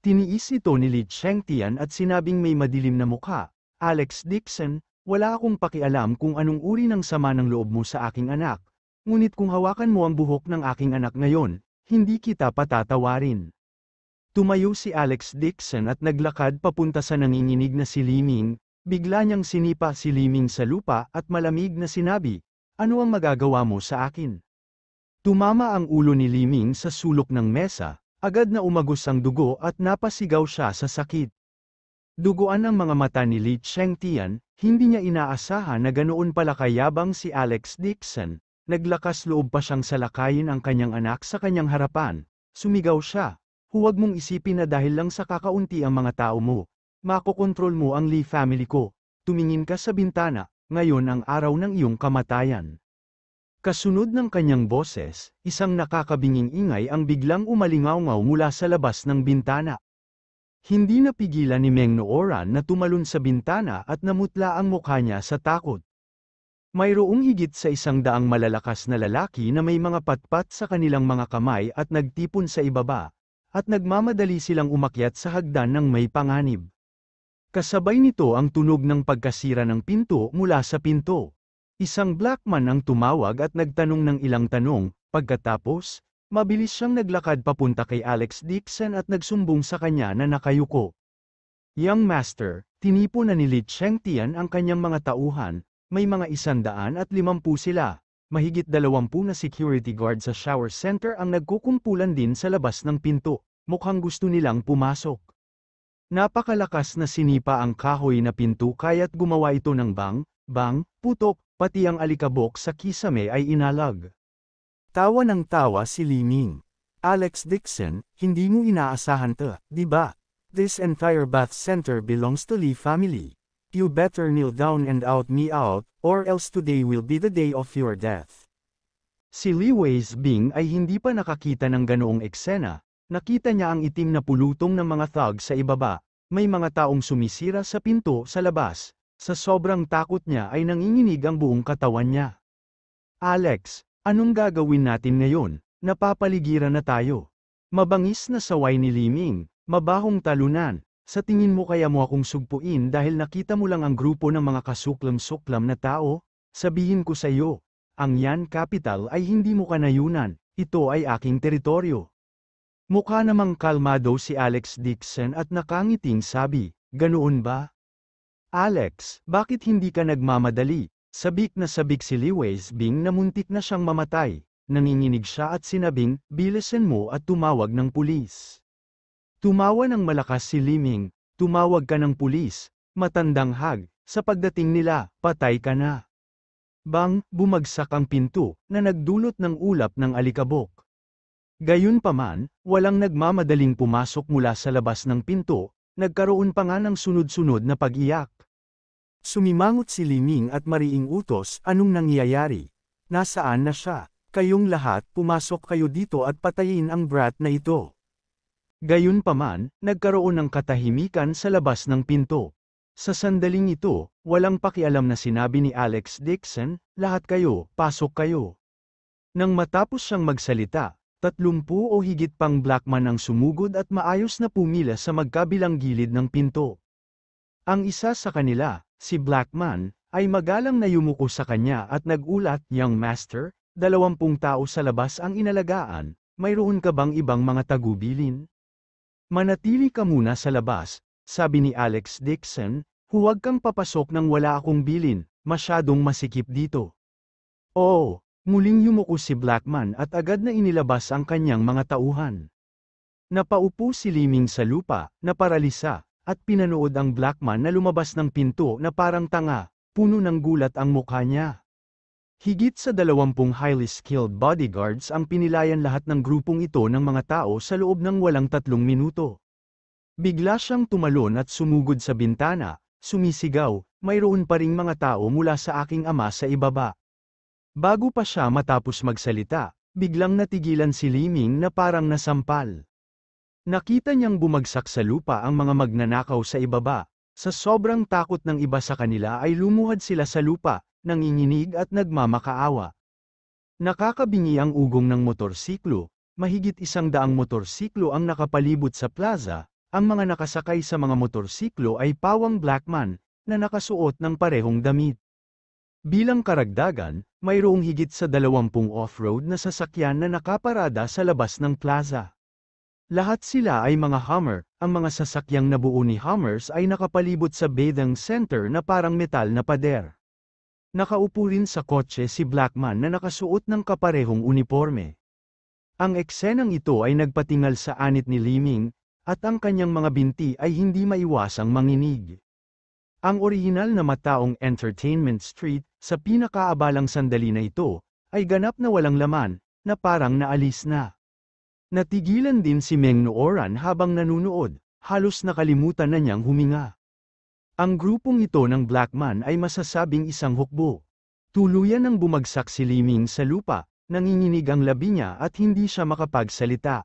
Tiniis ito ni Li Chengtian at sinabing may madilim na mukha, "Alex Dixon, wala akong pakialam kung anong uri ng sama ng loob mo sa aking anak. Ngunit kung hawakan mo ang buhok ng aking anak ngayon, hindi kita patatawarin." Tumayo si Alex Dixon at naglakad papunta sa nanginginig na si Liming. Bigla niyang sinipa si Liming sa lupa at malamig na sinabi, "Ano ang magagawa mo sa akin?" Tumama ang ulo ni Liming sa sulok ng mesa, agad na umagos ang dugo at napasigaw siya sa sakit. Duguan ang mga mata ni Li Chengtian, hindi niya inaasahan na ganoon pala kayabang si Alex Dixon. Naglakas loob pa siyang salakayin ang kanyang anak sa kanyang harapan. Sumigaw siya, "Huwag mong isipin na dahil lang sa kakaunti ang mga tao mo, makokontrol mo ang Lee family ko. Tumingin ka sa bintana, ngayon ang araw ng iyong kamatayan." Kasunod ng kanyang boses, isang nakakabinging ingay ang biglang umalingaw-ngaw mula sa labas ng bintana. Hindi napigilan ni Meng Nooran na tumalon sa bintana at namutla ang mukha niya sa takot. Mayroong higit sa 100 malalakas na lalaki na may mga patpat sa kanilang mga kamay at nagtipon sa ibaba, at nagmamadali silang umakyat sa hagdan ng may panganib. Kasabay nito ang tunog ng pagkasira ng pinto mula sa pinto. Isang black man ang tumawag at nagtanong ng ilang tanong. Pagkatapos, mabilis siyang naglakad papunta kay Alex Dixon at nagsumbong sa kanya na nakayuko. "Young Master, tinipo na ni Li Chengtian ang kanyang mga tauhan. May mga 150 sila. Mahigit 20 na security guard sa shower center ang nagkukumpulan din sa labas ng pinto. Mukhang gusto nilang pumasok." Napakalakas na sinipa ang kahoy na pinto kaya't gumawa ito ng bang, putok, pati ang alikabok sa kisame ay inalag. Tawa ng tawa si Liming. "Alex Dixon, hindi mo inaasahan to, di ba? This entire bath center belongs to Lee family. You better kneel down and out me out, or else today will be the day of your death." Si Li Weisbing ay hindi pa nakakita ng ganoong eksena. Nakita niya ang itim na pulutong ng mga thug sa ibaba. May mga taong sumisira sa pinto sa labas. Sa sobrang takot niya ay nanginginig ang buong katawan niya. "Alex, anong gagawin natin ngayon? Napapaligiran na tayo." Mabangis na saway ni Liming, mabahong talunan. "Sa tingin mo kaya mo akong sugpuin dahil nakita mo lang ang grupo ng mga kasuklam-suklam na tao? Sabihin ko sa iyo, ang Yan Capital ay hindi mo kanayunan, ito ay aking teritoryo." Mukha namang kalmado si Alex Dixon at nakangiting sabi, "Ganoon ba? Alex, bakit hindi ka nagmamadali?" Sabik na sabik si Li Weisbing na muntik na siyang mamatay. Nanginginig siya at sinabing, "Bilisan mo at tumawag ng pulis." Tumawa ng malakas si Liming, "Tumawag ka ng pulis, matandang hag, sa pagdating nila, patay ka na." Bang, bumagsak ang pinto, na nagdulot ng ulap ng alikabok. Gayunpaman, walang nagmamadaling pumasok mula sa labas ng pinto, nagkaroon pa nga ng sunod-sunod na pag-iyak. Sumimangot si Liming at mariing utos, "Anong nangyayari? Nasaan na siya? Kayong lahat pumasok kayo dito at patayin ang brat na ito." Gayunpaman, nagkaroon ng katahimikan sa labas ng pinto. Sa sandaling ito, walang pakialam na sinabi ni Alex Dixon, "Lahat kayo, pasok kayo." Nang matapos siyang magsalita, 30 o higit pang Blackman ang sumugod at maayos na pumila sa magkabilang gilid ng pinto. Ang isa sa kanila, si Blackman, ay magalang na yumuko sa kanya at nagulat, "Young Master, 20 tao sa labas ang inalagaan, mayroon ka bang ibang mga tagubilin? Manatili ka muna sa labas," sabi ni Alex Dixon, "huwag kang papasok nang wala akong bilin, masyadong masikip dito." Oo. Muling yumuko si Blackman at agad na inilabas ang kanyang mga tauhan. Napaupo si Liming sa lupa, naparalisa, at pinanood ang Blackman na lumabas ng pinto na parang tanga, puno ng gulat ang mukha niya. Higit sa 20 highly skilled bodyguards ang pinilayan lahat ng grupong ito ng mga tao sa loob ng walang 3 minuto. Bigla siyang tumalon at sumugod sa bintana, sumisigaw, "Mayroon pa ring mga tao mula sa aking ama sa ibaba." Bago pa siya matapos magsalita, biglang natigilan si Liming na parang nasampal. Nakita niyang bumagsak sa lupa ang mga magnanakaw sa ibaba. Sa sobrang takot ng iba sa kanila ay lumuhad sila sa lupa, nanginginig at nagmamakaawa. Nakakabingi ang ugong ng motorsiklo, mahigit 100 motorsiklo ang nakapalibot sa plaza, ang mga nakasakay sa mga motorsiklo ay pawang Blackman, na nakasuot ng parehong damit. Bilang karagdagan, mayroong higit sa 20 off-road na sasakyan na nakaparada sa labas ng plaza. Lahat sila ay mga Hummer, ang mga sasakyang nabuo ni Hummers ay nakapalibot sa bathing center na parang metal na pader. Nakaupo rin sa kotse si Blackman na nakasuot ng kaparehong uniforme. Ang eksenang ito ay nagpatingal sa anit ni Liming, at ang kanyang mga binti ay hindi maiwasang manginig. Ang orihinal na mataong Entertainment Street, sa pinakaabalang sandali na ito, ay ganap na walang laman, na parang naalis na. Natigilan din si Meng Nooran habang nanunood, halos nakalimutan na niyang huminga. Ang grupong ito ng Blackman ay masasabing isang hukbo. Tuluyan nang bumagsak si Liming sa lupa, nanginginig ang labi niya at hindi siya makapagsalita.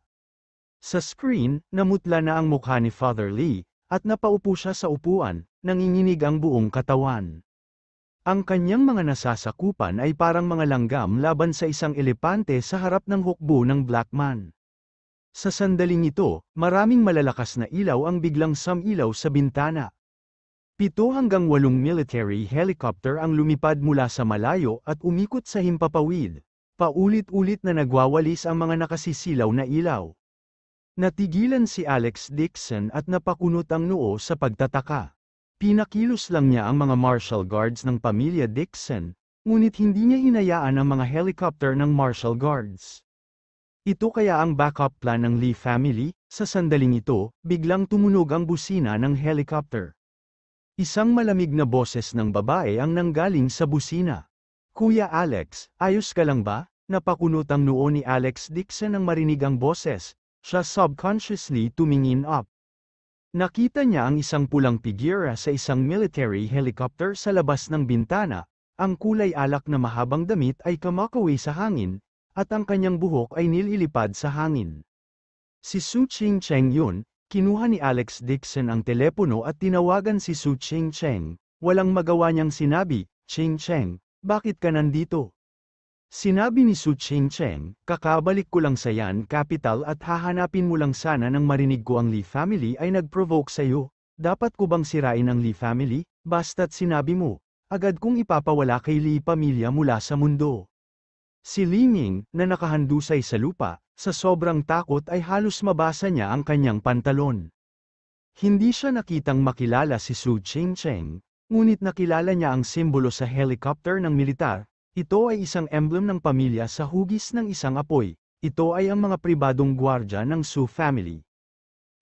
Sa screen, namutla na ang mukha ni Father Lee, at napaupo siya sa upuan, nanginginig ang buong katawan. Ang kanyang mga nasasakupan ay parang mga langgam laban sa isang elepante sa harap ng hukbo ng Blackman. Sa sandaling ito, maraming malalakas na ilaw ang biglang sumilaw sa bintana. 7 hanggang 8 military helicopter ang lumipad mula sa malayo at umikot sa himpapawid. Paulit-ulit na nagwawalis ang mga nakasisilaw na ilaw. Natigilan si Alex Dixon at napakunot ang noo sa pagtataka. Pinakilos lang niya ang mga martial guards ng pamilya Dixon, ngunit hindi niya hinayaan ang mga helicopter ng martial guards. Ito kaya ang backup plan ng Lee family. Sa sandaling ito, biglang tumunog ang busina ng helicopter. Isang malamig na boses ng babae ang nanggaling sa busina. "Kuya Alex, ayos ka lang ba?" Napakunot ang noo ni Alex Dixon nang marinig ang boses. Siya subconsciously tumingin up. Nakita niya ang isang pulang figura sa isang military helicopter sa labas ng bintana, ang kulay alak na mahabang damit ay kamakaway sa hangin, at ang kanyang buhok ay nililipad sa hangin. Si Su Ching-cheng yun. Kinuha ni Alex Dixon ang telepono at tinawagan si Su Ching-cheng. Walang magawa niyang sinabi, "Ching-cheng, bakit ka nandito?" Sinabi ni Su Ching-cheng, "Kakabalik ko lang sa Yan Capital at hahanapin mo lang sana nang marinig ko ang Lee family ay nag-provoke sa'yo. Dapat ko bang sirain ang Lee family? Basta't sinabi mo, agad kong ipapawala kay Lee pamilya mula sa mundo." Si Liming, na nakahandusay sa lupa, sa sobrang takot ay halos mabasa niya ang kanyang pantalon. Hindi siya nakitang makilala si Su Ching-cheng, ngunit nakilala niya ang simbolo sa helicopter ng militar. Ito ay isang emblem ng pamilya sa hugis ng isang apoy. Ito ay ang mga pribadong gwardya ng Su family.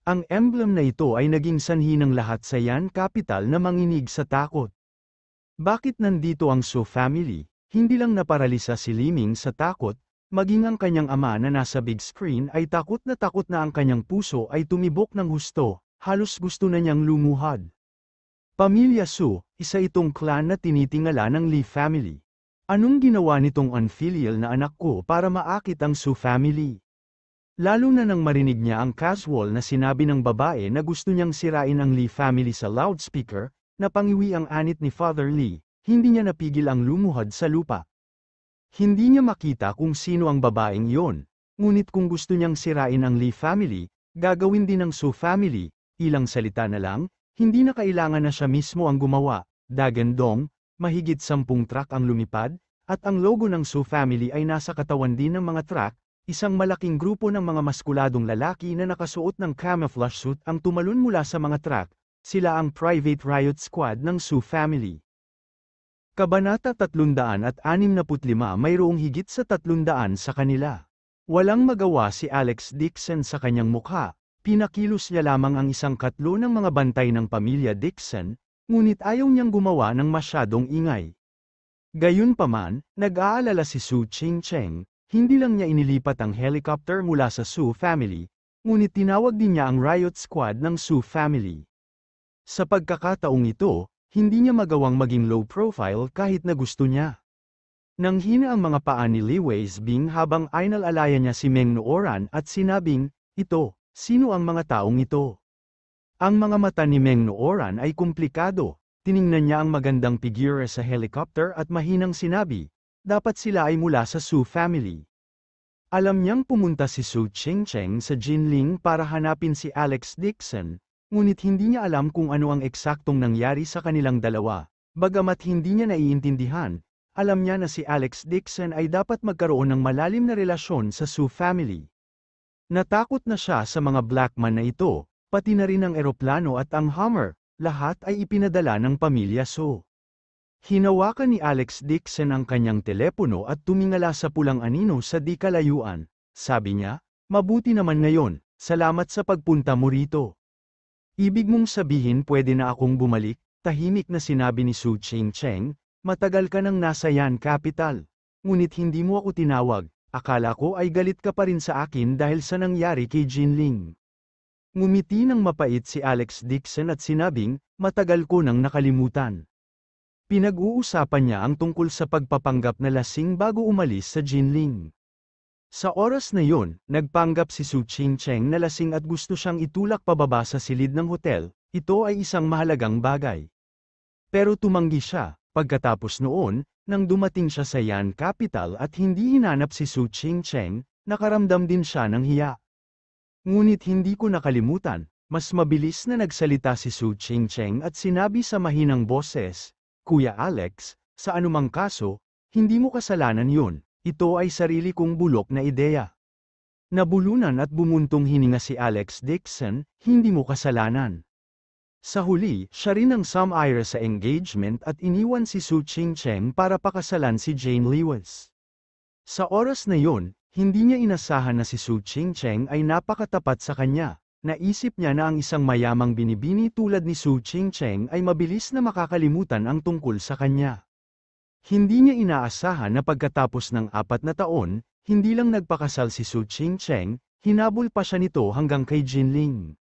Ang emblem na ito ay naging sanhi ng lahat sa Yan Capital na manginig sa takot. Bakit nandito ang Su family? Hindi lang naparalisa si Liming sa takot, maging ang kanyang ama na nasa big screen ay takot na ang kanyang puso ay tumibok ng husto, halos gusto na niyang lumuhad. Pamilya Su, isa itong clan na tinitingala ng Lee family. Anong ginawa nitong unfilial na anak ko para maakit ang Su family? Lalo na nang marinig niya ang casual na sinabi ng babae na gusto niyang sirain ang Lee family sa loudspeaker, napangiwi ang anit ni Father Lee, hindi niya napigil ang lumuhad sa lupa. Hindi niya makita kung sino ang babaeng iyon, Ngunit kung gusto niyang sirain ang Lee family, gagawin din ng Su family, ilang salita na lang, hindi na kailangan na siya mismo ang gumawa. Dagandong, mahigit 10 truck ang lumipad, at ang logo ng Su family ay nasa katawan din ng mga truck, isang malaking grupo ng mga maskuladong lalaki na nakasuot ng camouflage suit ang tumalon mula sa mga truck, sila ang Private Riot Squad ng Su family. Kabanata 365 mayroong higit sa 300 sa kanila. Walang magawa si Alex Dixon sa kanyang mukha, pinakilos niya lamang ang isang katlo ng mga bantay ng pamilya Dixon, ngunit ayaw niyang gumawa ng masyadong ingay. Gayunpaman, nag-aalala si Su Ching-cheng, hindi lang niya inilipat ang helicopter mula sa Su family, ngunit tinawag din niya ang riot squad ng Su family. Sa pagkakataong ito, hindi niya magawang maging low profile kahit na gusto niya. Nanghina ang mga paa ni Li Weisbing habang inalalayan niya si Meng Nooran at sinabing, "Ito, sino ang mga taong ito?" Ang mga mata ni Meng Nooran ay komplikado, tiningnan niya ang magandang figure sa helicopter at mahinang sinabi, dapat sila ay mula sa Su family. Alam niyang pumunta si Su Ching-cheng sa Jinling para hanapin si Alex Dixon, ngunit hindi niya alam kung ano ang eksaktong nangyari sa kanilang dalawa, bagamat hindi niya naiintindihan. Alam niya na si Alex Dixon ay dapat magkaroon ng malalim na relasyon sa Su family. Natakot na siya sa mga black man na ito, pati na rin ang eroplano at ang Hummer, lahat ay ipinadala ng pamilya Su. Hinawakan ni Alex Dixon ang kanyang telepono at tumingala sa pulang anino sa di kalayuan. Sabi niya, "Mabuti naman ngayon, salamat sa pagpunta mo rito." "Ibig mong sabihin pwede na akong bumalik?" Tahimik na sinabi ni Su Ching-cheng. "Matagal ka nang nasa Yan Capital. Ngunit hindi mo ako tinawag, akala ko ay galit ka pa rin sa akin dahil sa nangyari kay Jinling." Ngumiti ng mapait si Alex Dixon at sinabing, "Matagal ko nang nakalimutan." Pinag-uusapan niya ang tungkol sa pagpapanggap na lasing bago umalis sa Jinling. Sa oras na yon, nagpanggap si Su Ching-cheng na lasing at gusto siyang itulak pababa sa silid ng hotel, ito ay isang mahalagang bagay. Pero tumanggi siya. Pagkatapos noon, nang dumating siya sa Yan Capital at hindi hinanap si Su Ching-cheng, nakaramdam din siya ng hiya. Ngunit hindi ko nakalimutan, mas mabilis na nagsalita si Su Ching-cheng at sinabi sa mahinang boses, "Kuya Alex, sa anumang kaso, hindi mo kasalanan yun, ito ay sarili kong bulok na ideya." Nabulunan at bumuntong hininga si Alex Dixon, "Hindi mo kasalanan." Sa huli, siya rin ang sumire sa engagement at iniwan si Su Ching-cheng para pakasalan si Jane Lewis. Sa oras na yon, hindi niya inasahan na si Su Ching-cheng ay napakatapat sa kanya. Naisip niya na ang isang mayamang binibini tulad ni Su Ching-cheng ay mabilis na makakalimutan ang tungkol sa kanya. Hindi niya inaasahan na pagkatapos ng 4 na taon, hindi lang nagpakasal si Su Ching-cheng, hinabol pa siya nito hanggang kay Jinling.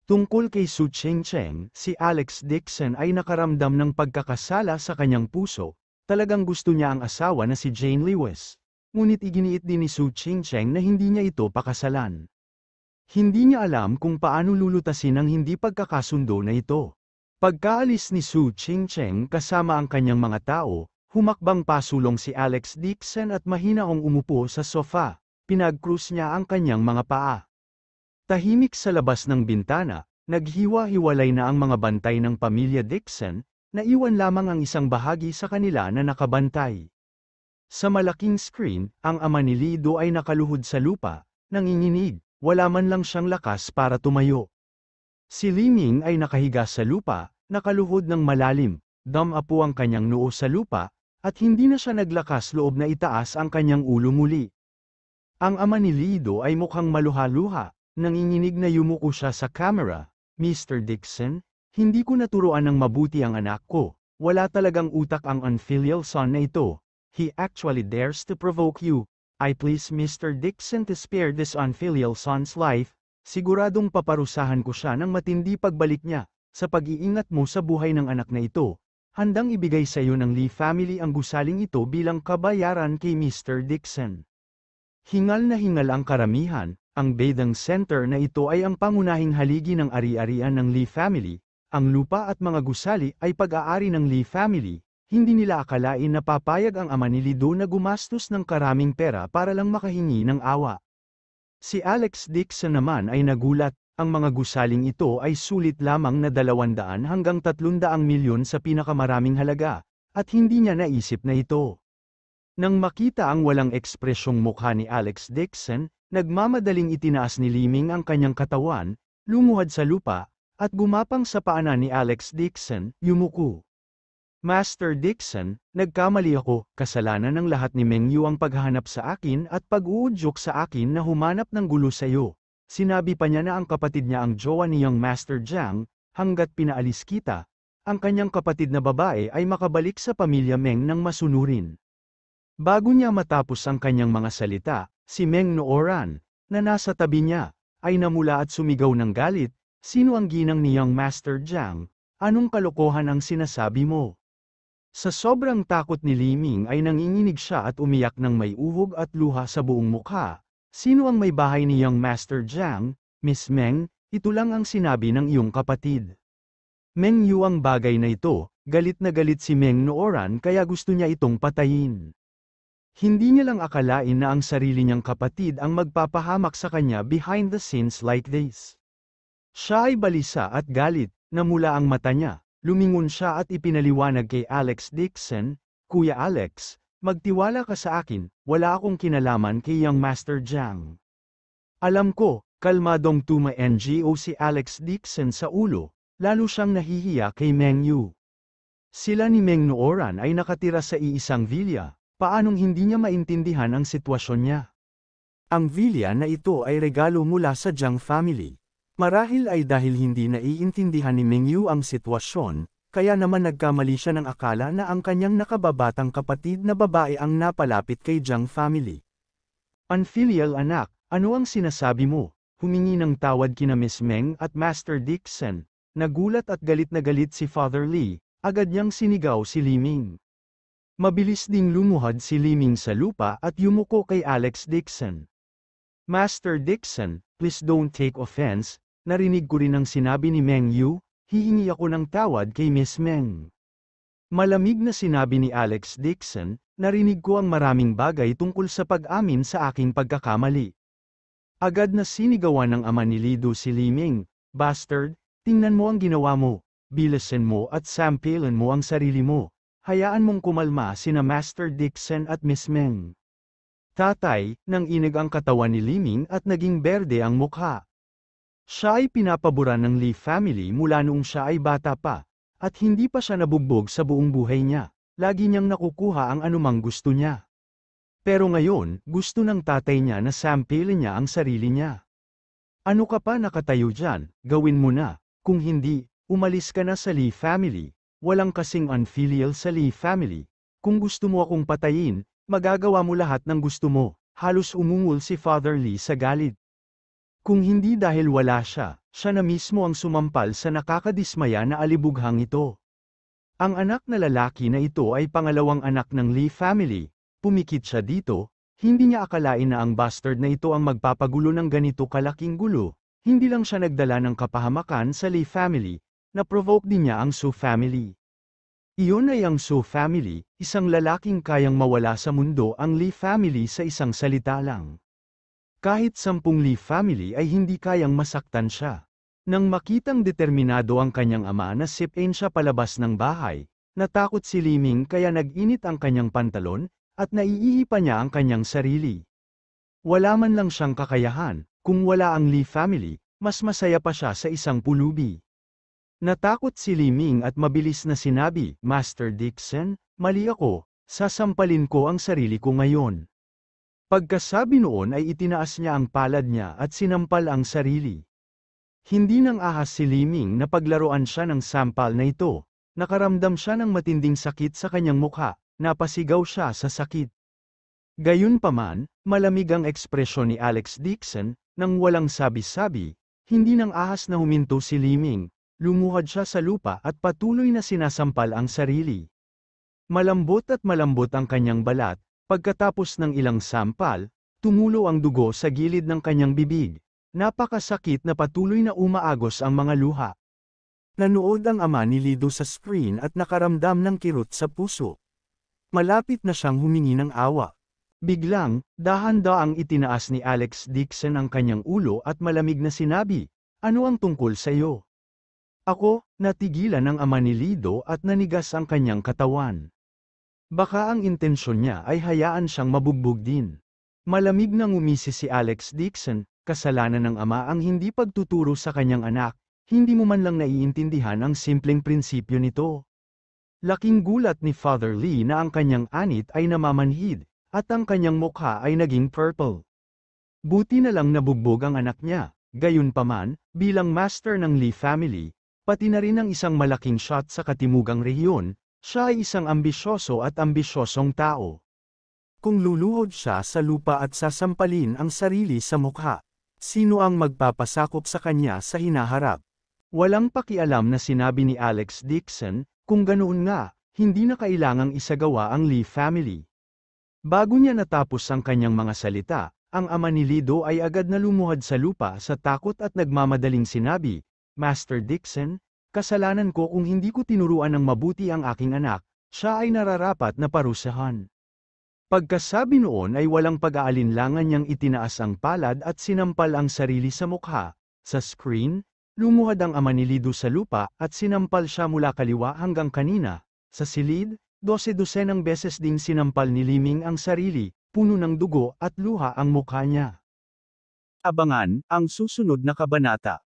Tungkol kay Su Ching-cheng, si Alex Dixon ay nakaramdam ng pagkakasala sa kanyang puso, talagang gusto niya ang asawa na si Jane Lewis. Ngunit iginiit din ni Su Ching-cheng na hindi niya ito pakasalan. Hindi niya alam kung paano lulutasin ang hindi pagkakasundo na ito. Pagkaalis ni Su Ching-cheng kasama ang kanyang mga tao, humakbang pasulong si Alex Dixon at mahinaong umupo sa sofa, pinag-cruise niya ang kanyang mga paa. Tahimik sa labas ng bintana, naghiwa-hiwalay na ang mga bantay ng pamilya Dixon, naiwan lamang ang isang bahagi sa kanila na nakabantay. Sa malaking screen, ang ama ni Lido ay nakaluhod sa lupa, nanginginig, wala man lang siyang lakas para tumayo. Si Li Ming ay nakahiga sa lupa, nakaluhod ng malalim, damapo ang kanyang noo sa lupa, at hindi na siya naglakas loob na itaas ang kanyang ulo muli. Ang ama ni Lido ay mukhang maluha-luha. Nanginginig na yumuko siya sa camera, "Mr. Dixon, hindi ko naturuan ng mabuti ang anak ko, wala talagang utak ang unfilial son na ito. He actually dares to provoke you. I please Mr. Dixon to spare this unfilial son's life. Siguradong paparusahan ko siya ng matindi pagbalik niya, sa pag-iingat mo sa buhay ng anak na ito. Handang ibigay sa iyo ng Lee family ang gusaling ito bilang kabayaran kay Mr. Dixon." Hingal na hingal ang karamihan. Ang bathing center na ito ay ang pangunahing haligi ng ari-arian ng Lee family. Ang lupa at mga gusali ay pag-aari ng Lee family. Hindi nila akalain na papayag ang ama ni Lido na gumastos ng karaming pera para lang makahingi ng awa. Si Alex Dixon naman ay nagulat, ang mga gusaling ito ay sulit lamang na 200 hanggang 300 milyon sa pinakamaraming halaga, at hindi niya naisip na ito. Nang makita ang walang ekspresyong mukha ni Alex Dixon, nagmamadaling itinaas ni Liming ang kanyang katawan, lumuhad sa lupa, at gumapang sa paanan ni Alex Dixon, yumuko. Master Dixon, nagkamali ako, kasalanan ng lahat ni Meng Yu ang paghahanap sa akin at pag-uudyok sa akin na humanap ng gulo sa iyo. Sinabi pa niya na ang kapatid niya ang jowa niyang Master Jiang, hanggat pinaalis kita, ang kanyang kapatid na babae ay makabalik sa pamilya Meng nang masunurin. Bago niya matapos ang kanyang mga salita, si Meng Nooran, na nasa tabi niya, ay namula at sumigaw ng galit, "Sino ang ginang niyang Master Jiang? Anong kalokohan ang sinasabi mo?" Sa sobrang takot ni Liming ay nanginginig siya at umiyak ng may uhog at luha sa buong mukha. "Sino ang may bahay niyang Master Jiang, Miss Meng? Ito lang ang sinabi ng iyong kapatid." Meng Yu ang bagay na ito, galit na galit si Meng Nooran kaya gusto niya itong patayin. Hindi niya lang akalain na ang sarili niyang kapatid ang magpapahamak sa kanya behind the scenes like this. Siya ay balisa at galit, namula ang mata niya, lumingon siya at ipinaliwanag kay Alex Dixon, "Kuya Alex, magtiwala ka sa akin, wala akong kinalaman kay Young Master Jiang." Alam ko, kalmadong tuma-NGO si Alex Dixon sa ulo, lalo siyang nahihiya kay Meng Yu. Sila ni Meng Nooran ay nakatira sa iisang villa. Paanong hindi niya maintindihan ang sitwasyon niya? Ang villa na ito ay regalo mula sa Jiang family. Marahil ay dahil hindi naiintindihan ni Meng Yu ang sitwasyon, kaya naman nagkamali siya ng akala na ang kanyang nakababatang kapatid na babae ang napalapit kay Jiang family. "Unfilial anak, ano ang sinasabi mo?" Humingi ng tawad kina Miss Meng at Master Dixon. Nagulat at galit na galit si Father Lee, agad niyang sinigaw si Liming. Mabilis ding lumuhad si Liming sa lupa at yumuko kay Alex Dixon. "Master Dixon, please don't take offense, narinig ko rin ang sinabi ni Meng Yu, hihingi ako ng tawad kay Miss Meng." Malamig na sinabi ni Alex Dixon, "Narinig ko ang maraming bagay tungkol sa pag-amin sa aking pagkakamali." Agad na sinigawan ng ama ni Lido si Liming, "Bastard, tingnan mo ang ginawa mo, bilisan mo at sampilin mo ang sarili mo. Hayaan mong kumalma sina Master Dixon at Miss Meng." "Tatay," nang inig ang katawan ni Liming at naging berde ang mukha. Siya ay pinapabura ng Lee family mula noong siya ay bata pa, at hindi pa siya nabugbog sa buong buhay niya. Lagi niyang nakukuha ang anumang gusto niya. Pero ngayon, gusto ng tatay niya na sampilin niya ang sarili niya. "Ano ka pa nakatayo dyan, gawin mo na, kung hindi, umalis ka na sa Lee family. Walang kasing unfilial sa Lee family. Kung gusto mo akong patayin, magagawa mo lahat ng gusto mo." Halos umungol si Father Lee sa galit. Kung hindi dahil wala siya, siya na mismo ang sumampal sa nakakadismaya na alibughang ito. Ang anak na lalaki na ito ay pangalawang anak ng Lee family. Pumikit siya dito, hindi niya akalain na ang bastard na ito ang magpapagulo ng ganito kalaking gulo. Hindi lang siya nagdala ng kapahamakan sa Lee family, na-provoke din niya ang Su family. Iyon ay ang Su family, isang lalaking kayang mawala sa mundo ang Lee family sa isang salita lang. Kahit 10 Lee family ay hindi kayang masaktan siya. Nang makitang determinado ang kanyang ama na sipin siya palabas ng bahay, natakot si Liming kaya nag-init ang kanyang pantalon, at naiihi pa niya ang kanyang sarili. Wala man lang siyang kakayahan, kung wala ang Lee family, mas masaya pa siya sa isang pulubi. Natakot si Liming at mabilis na sinabi, "Master Dixon, mali ako, sasampalin ko ang sarili ko ngayon." Pagkasabi noon ay itinaas niya ang palad niya at sinampal ang sarili. Hindi nang ahas si Liming na paglaruan siya ng sampal na ito. Nakaramdam siya ng matinding sakit sa kanyang mukha, napasigaw siya sa sakit. Gayunpaman, malamig ang ekspresyon ni Alex Dixon, nang walang sabi-sabi, hindi nang ahas na huminto si Liming. Lumuhad siya sa lupa at patuloy na sinasampal ang sarili. Malambot at malambot ang kanyang balat, pagkatapos ng ilang sampal, tumulo ang dugo sa gilid ng kanyang bibig. Napakasakit na patuloy na umaagos ang mga luha. Nanood ang ama ni Lido sa screen at nakaramdam ng kirot sa puso. Malapit na siyang humingi ng awa. Biglang, dahan-daang itinaas ni Alex Dixon ang kanyang ulo at malamig na sinabi, "Ano ang tungkol sa iyo?" Ako, natigilan ng ama ni Lido at nanigas ang kanyang katawan. Baka ang intensyon niya ay hayaan siyang mabugbog din. Malamig na ngumisi si Alex Dixon, kasalanan ng ama ang hindi pagtuturo sa kanyang anak, hindi mo man lang naiintindihan ang simpleng prinsipyo nito. Laking gulat ni Father Lee na ang kanyang anit ay namamanhid, at ang kanyang mukha ay naging purple. Buti na lang nabugbog ang anak niya, gayunpaman, bilang master ng Lee family, pati na rin ang isang malaking shot sa katimugang rehiyon, siya ay isang ambisyoso at ambisyosong tao. Kung luluhod siya sa lupa at sasampalin ang sarili sa mukha, sino ang magpapasakop sa kanya sa hinaharap? Walang pakialam na sinabi ni Alex Dixon, kung ganoon nga, hindi na kailangang isagawa ang Lee family. Bago niya natapos ang kanyang mga salita, ang ama ni Lido ay agad na lumuhad sa lupa sa takot at nagmamadaling sinabi, "Master Dixon, kasalanan ko kung hindi ko tinuruan ng mabuti ang aking anak, siya ay nararapat na parusahan." Pagkasabi noon ay walang pag-aalinlangan niyang itinaas ang palad at sinampal ang sarili sa mukha. Sa screen, lumuhad ang ama ni Lido sa lupa at sinampal siya mula kaliwa hanggang kanina. Sa silid, 12-dosenang beses ding sinampal ni Liming ang sarili, puno ng dugo at luha ang mukha niya. Abangan ang susunod na kabanata.